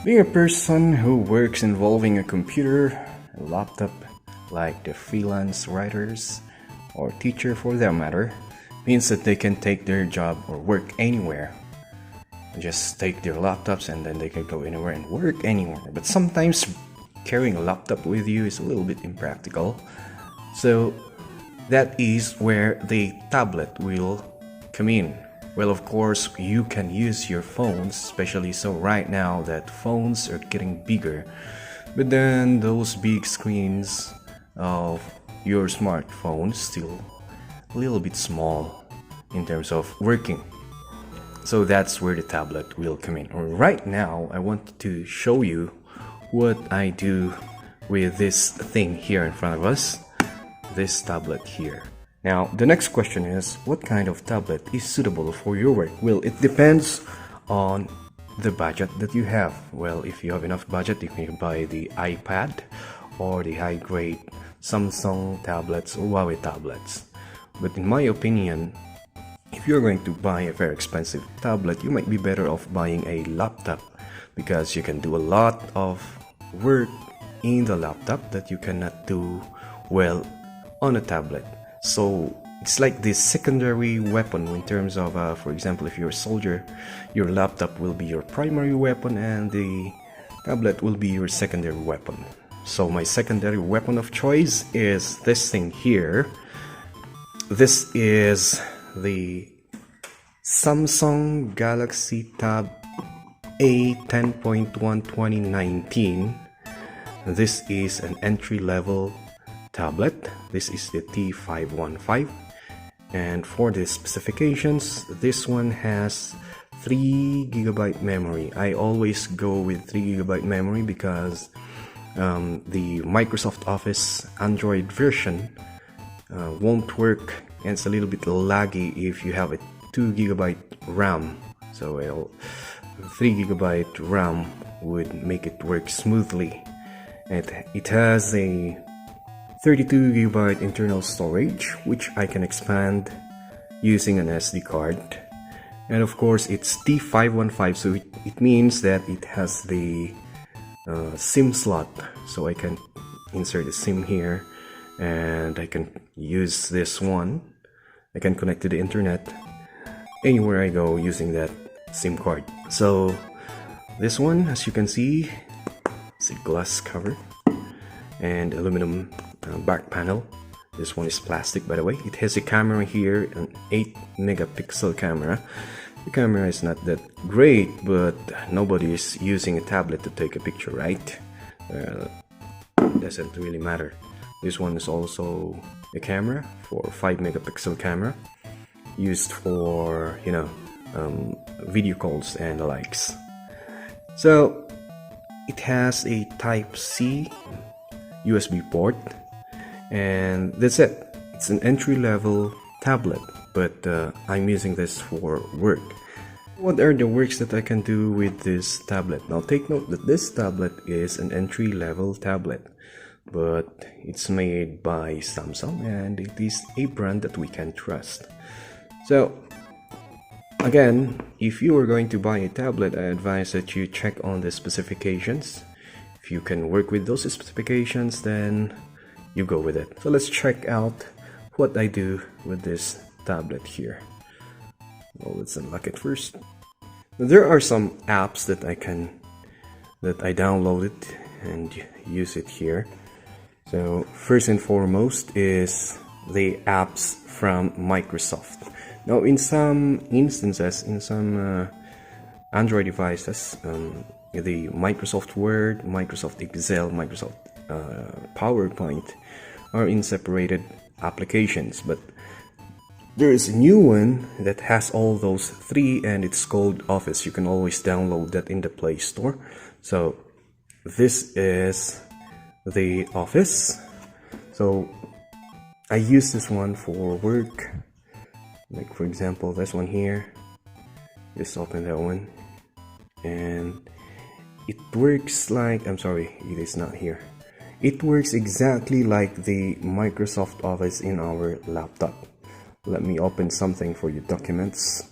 Being a person who works involving a computer, a laptop, like the freelance writers or teacher for that matter, means that they can take their job or work anywhere. Just take their laptops and then they can go anywhere and work anywhere. But sometimes carrying a laptop with you is a little bit impractical. So that is where the tablet will come in. Well, of course, you can use your phones, especially so right now that phones are getting bigger. But then those big screens of your smartphone still a little bit small in terms of working. So that's where the tablet will come in. Right now, I want to show you what I do with this thing here in front of us, this tablet here. Now, the next question is, what kind of tablet is suitable for your work? Well, it depends on the budget that you have. Well, if you have enough budget, you can buy the iPad or the high-grade Samsung tablets or Huawei tablets. But in my opinion, if you're going to buy a very expensive tablet, you might be better off buying a laptop because you can do a lot of work in the laptop that you cannot do well on a tablet. So it's like this secondary weapon in terms of, for example, if you're a soldier, your laptop will be your primary weapon and the tablet will be your secondary weapon. So my secondary weapon of choice is this thing here. This is the Samsung Galaxy Tab A 10.1 2019. This is an entry-level tablet. This is the T515, and for the specifications, this one has 3GB memory. I always go with 3GB memory because the Microsoft Office Android version won't work, and it's a little bit laggy if you have a 2GB RAM. So 3GB RAM would make it work smoothly. It has a 32GB internal storage, which I can expand using an SD card. And of course, it's T515, so it means that it has the SIM slot. So I can insert a SIM here, and I can use this one. I can connect to the internet anywhere I go using that SIM card. So this one, as you can see, it's a glass cover and aluminum back panel. This one is plastic, by the way. It has a camera here, an 8-megapixel camera. The camera is not that great, but nobody is using a tablet to take a picture, right? It doesn't really matter. This one is also a camera for 5-megapixel camera, used for, you know, video calls and the likes. So it has a Type-C USB port, and that's it. It's an entry-level tablet, but I'm using this for work. What are the works that I can do with this tablet? Now take note that this tablet is an entry-level tablet, but it's made by Samsung and it is a brand that we can trust. So again, if you are going to buy a tablet, I advise that you check on the specifications. If you can work with those specifications, then you go with it. So let's check out what I do with this tablet here. Well, let's unlock it first. There are some apps that I downloaded and use it here. So first and foremost is the apps from Microsoft. Now in some instances, in some Android devices, the Microsoft Word, Microsoft Excel, Microsoft PowerPoint are in separated applications, but there is a new one that has all those three, and it's called Office. You can always download that in the Play Store. So this is the Office. So I use this one for work, like for example this one here. Just open that one, and it works like, I'm sorry, it is not here. It works exactly like the Microsoft Office in our laptop. Let me open something for you, documents.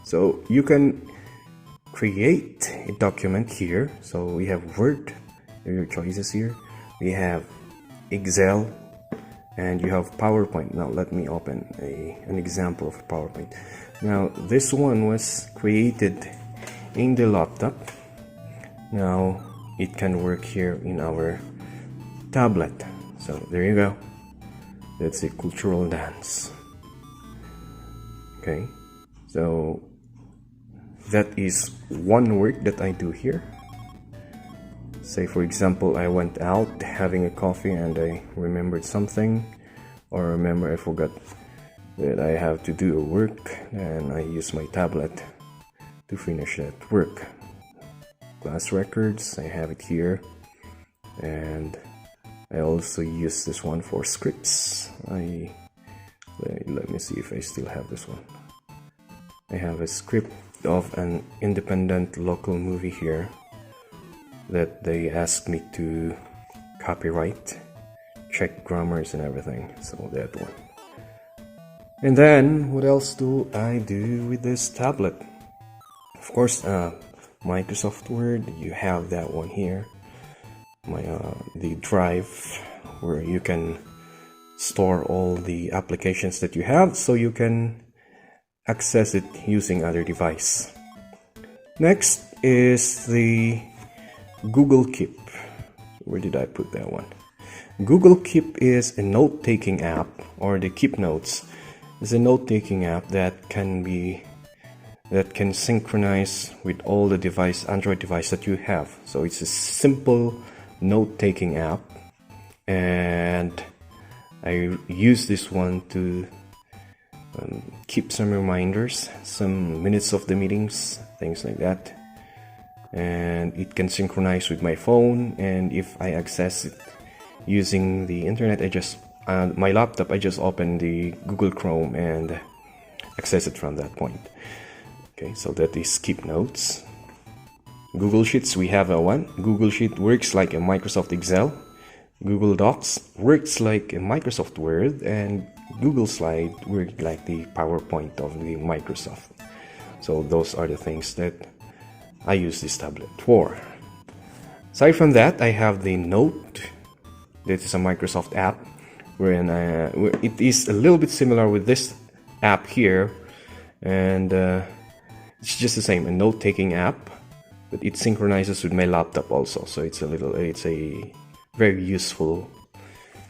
So you can create a document here. So we have Word, your choices here. We have Excel, and you have PowerPoint. Now let me open an example of PowerPoint. Now this one was created in the laptop. Now it can work here in our tablet. So there you go. That's a cultural dance. Okay, so that is one work that I do here. Say for example, I went out having a coffee and I remembered something, or remember I forgot that I have to do a work, and I use my tablet to finish that work. Class records, I have it here, and I also use this one for scripts. Let me see if I still have this one. I have a script of an independent local movie here that they asked me to copyright, check grammars and everything, so that one. And then what else do I do with this tablet? Of course, Microsoft Word, you have that one here. The drive where you can store all the applications that you have, so you can access it using other device. Next is the Google Keep. Where did I put that one? Google Keep is a note-taking app, or the Keep Notes is a note-taking app that can synchronize with all the Android device that you have. So it's a simple note-taking app, and I use this one to keep some reminders, some minutes of the meetings, things like that. And it can synchronize with my phone, and if I access it using the internet, my laptop, I just open the Google Chrome and access it from that point. Okay, so that is Keep Notes. Google Sheets, we have a one. Google Sheet works like a Microsoft Excel. Google Docs works like a Microsoft Word, and Google Slide works like the PowerPoint of the Microsoft. So those are the things that I use this tablet for. Aside from that, I have the Note. This is a Microsoft app, wherein it is a little bit similar with this app here, and it's just the same, a note-taking app, but it synchronizes with my laptop also. So it's a very useful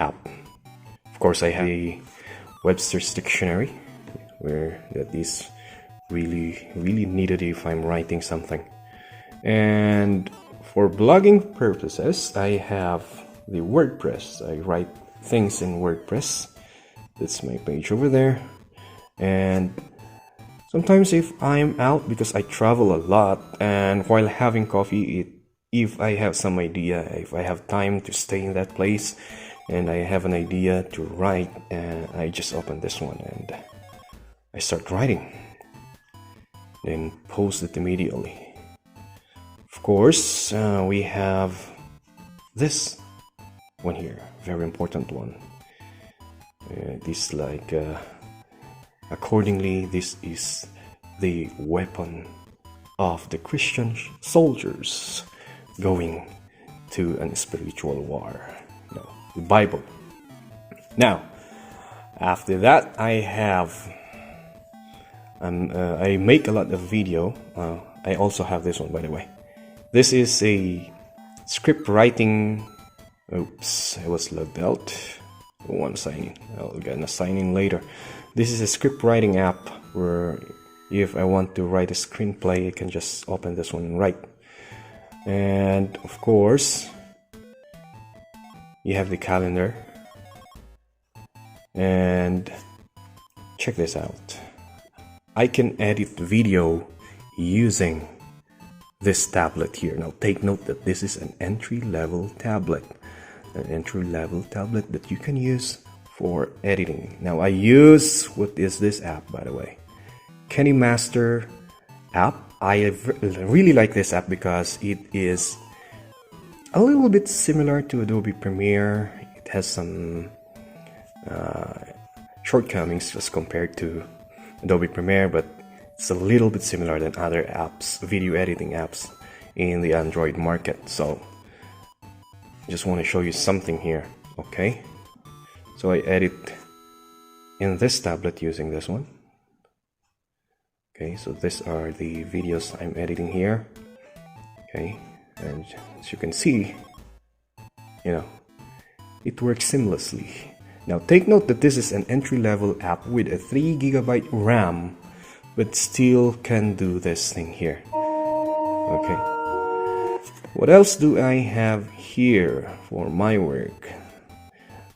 app. Of course, I have a Webster's Dictionary, where that is really needed if I'm writing something. And for blogging purposes, I have the WordPress. I write things in WordPress. That's my page over there. And sometimes if I'm out, because I travel a lot, and while having coffee, if I have some idea, if I have time to stay in that place and I have an idea to write, I just open this one and I start writing, then post it immediately. Of course, we have this one here, very important one. This like accordingly, this is the weapon of the Christian soldiers going to a spiritual war, the Bible. Now, after that, I make a lot of video. I also have this one, by the way. This is a script writing. Oops, I was logged out. One sign in. I'll get a sign in later. This is a script writing app where if I want to write a screenplay, I can just open this one and write. And of course, you have the calendar. And check this out. I can edit video using this tablet here. Now take note that this is an entry-level tablet. An entry-level tablet that you can use for editing. Now I use, what is this app, by the way? KineMaster app. I really like this app because it is a little bit similar to Adobe Premiere. It has some shortcomings as compared to Adobe Premiere, but It's a little bit similar than other apps, video editing apps in the Android market. So I just want to show you something here. Okay, so I edit in this tablet using this one. Okay, so these are the videos I'm editing here. Okay, and as you can see, it works seamlessly. Now take note that this is an entry-level app with a 3 GB RAM, but still can do this thing here. Okay, what else do I have here for my work?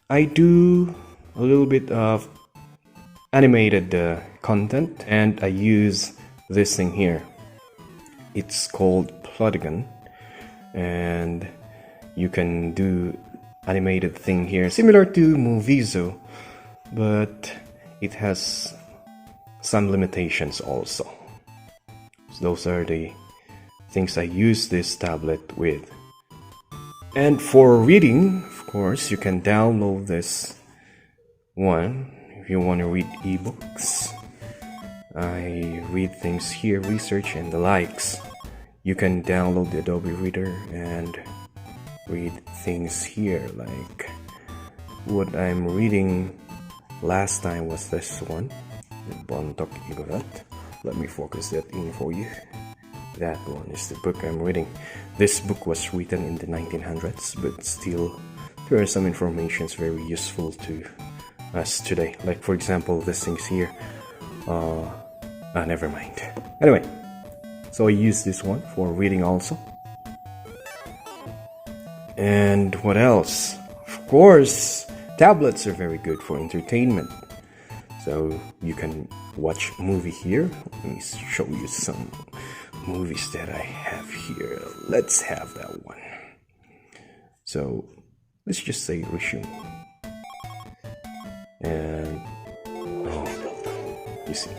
I do a little bit of animated content, and I use this thing here. It's called Polygon, and you can do animated thing here similar to Movizo, but it has some limitations also. So those are the things I use this tablet with. And for reading, of course, you can download this one if you want to read ebooks. I read things here, research and the likes. You can download the Adobe Reader and read things here, like what I'm reading last time was this one, the Bontok Igorat. Let me focus that in for you. That one is the book I'm reading. This book was written in the 1900s, but still there are some informations very useful to us today. Like for example, this things here. Never mind. Anyway, so I use this one for reading also. And what else? Of course, tablets are very good for entertainment. So you can watch a movie here. Let me show you some movies that I have here. Let's have that one. So let's just say resume. And you see,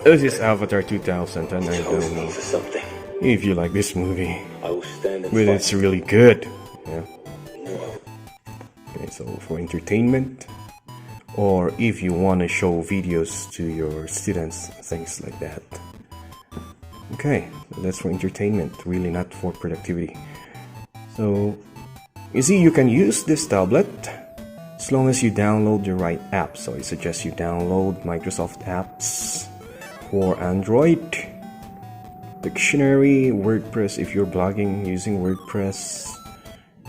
this is Avatar 2000, and I don't know if you like this movie, but it's really good. Yeah. Okay, so for entertainment, or if you want to show videos to your students, things like that. Okay, so that's for entertainment, really not for productivity. So you see, you can use this tablet as long as you download the right app. So I suggest you download Microsoft apps for Android, Dictionary, WordPress if you're blogging using WordPress,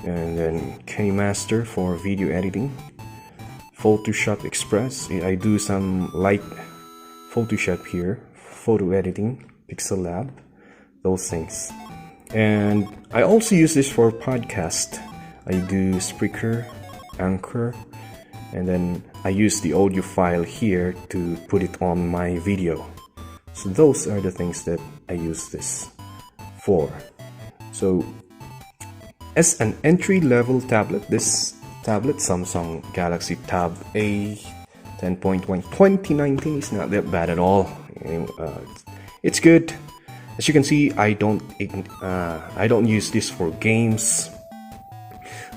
and then Maestro for video editing, Photoshop Express. I do some light Photoshop here, photo editing, Pixel Lab, those things. And I also use this for podcast. I do Spreaker, Anchor, and then I use the audio file here to put it on my video. So those are the things that I use this for. So as an entry-level tablet, this tablet, Samsung Galaxy Tab A 10.1 2019, is not that bad at all. It's good. As you can see, I don't use this for games.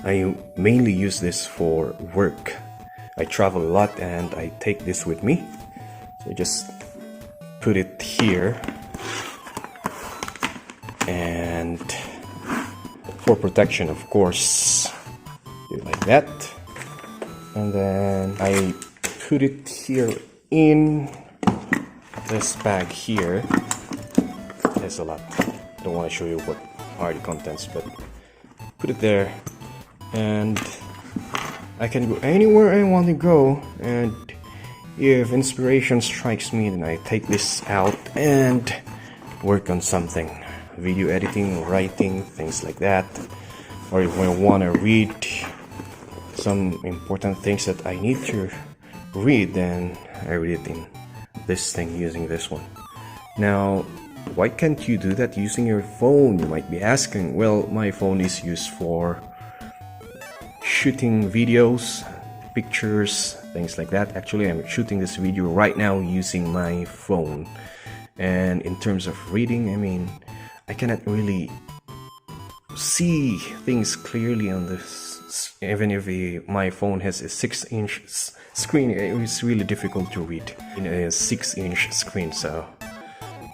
I mainly use this for work. I travel a lot and I take this with me. So just put it here, and for protection, of course, do it like that. And then I put it here in this bag here. There's a lot. I don't want to show you what are the contents, but put it there, and I can go anywhere I want to go. And if inspiration strikes me, then I take this out and work on something, video editing, writing, things like that. Or if I want to read some important things that I need to read, then I read it in this thing using this one. Now, why can't you do that using your phone? You might be asking. Well, my phone is used for shooting videos, pictures, things like that. Actually, I'm shooting this video right now using my phone. And in terms of reading, I mean, I cannot really see things clearly on this. Even if my phone has a 6-inch screen, it's really difficult to read in a 6-inch screen, so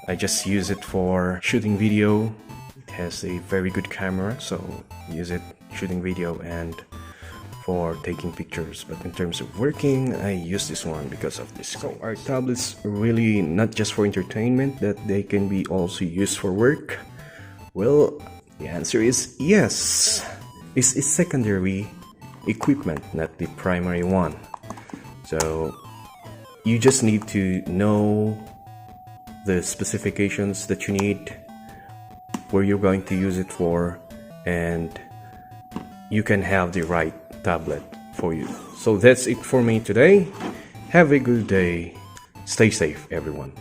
I just use it for shooting video. It has a very good camera, so use it shooting video and for taking pictures. But in terms of working, I use this one because of this. So our tablets are really not just for entertainment, that they can be also used for work. Well, the answer is yes. It's a secondary equipment, not the primary one. So you just need to know the specifications that you need, where you're going to use it for, and you can have the right tablet for you. So that's it for me today. Have a good day. Stay safe, everyone.